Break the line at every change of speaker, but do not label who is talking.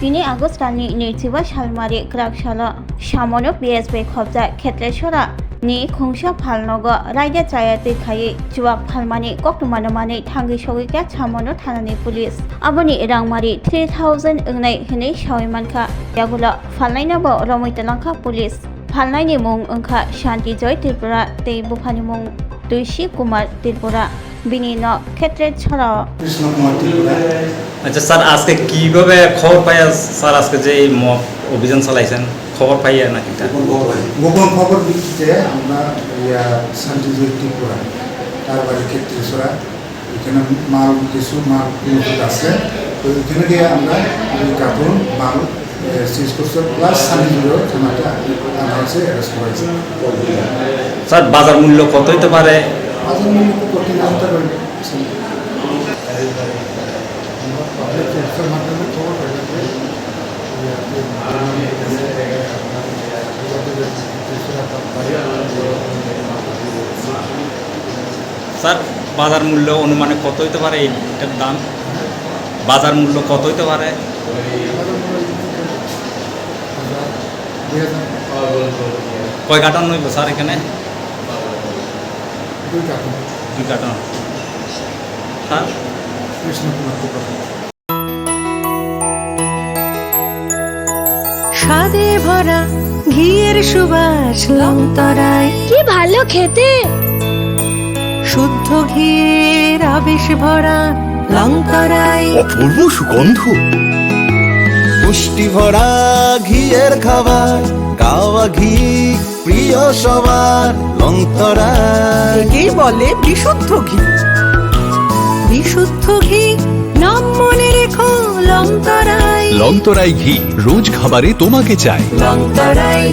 2 আগস্टनि नैजिबा सालमारि ग्राकशाला सामनो BSB खबजा खेत्रेसरा नि खुंसा फालनग रायदे जायातै खायै जुवाक फालमानि कक्टुमानमानि थांगि सगैका सामनो थानानि पुलिस आबनि रांमारि 3000 ओंनाय हनै सावैमानखा यागुला फालनायनाबो रमैतलांखा पुलिस फालनायनि मुं ओंखा शांति जय त्रिपुरा तै बुफानि मुं तुलसी कुमार त्रिपुरा बिनि न क्षेत्रे छड़ा
কৃষ্ণ কুমার ত্রিপুরা।
আচ্ছা স্যার আজকে কিভাবে খবর পাইয়া স্যার আজকে যে এই মক অভিযান চালাইছেন খবর পাইয়া নাকি
গোপন খবর ভিত্তিতে আমরা শান্তিজয় ত্রিপুরা তার বাড়ি ক্ষেত্রেশ্বরা এখানে কিছু মাল মজুদ আছে, তো এখানে গিয়ে আমরা 2 কার্টুন মাল সিজ করছি প্লাস শান্তিজয় থানাটা আনা হয়েছে, অ্যারেস্ট করা হয়েছে।
স্যার বাজার মূল্য কত হইতে পারে?
বাজার মূল্য তো 3,000 টাকা মাধ্যমে খবর পাইলাম
স্যার বাজার মূল্য অনুমানে কত হইতে পারে এইটার দাম? বাজার মূল্য কত হইতে পারে? কয় কার্টন নইব স্যার এখানে?
2 cartoon.
2 carton. Sir
Krishna Kumar Tripura.
স্বাদে ভরা ঘিয়ের সুবাস লংতরায়,
কি ভালো খেতে।
শুদ্ধ ঘিয়ের আবেশ ভরা লংতরায়,
অপূর্ব সুগন্ধ, পুষ্টি ভরা ঘিয়ের খাবার, গাওয়া ঘি প্রিয় সবার লংতরায়।
একেই বলে বিশুদ্ধ ঘি। বিশুদ্ধ ঘি নাম মনে রেখো লংতরায়।
লংতরাই ঘি রোজ খাবারে তোমাকে চাই।
লংতরায়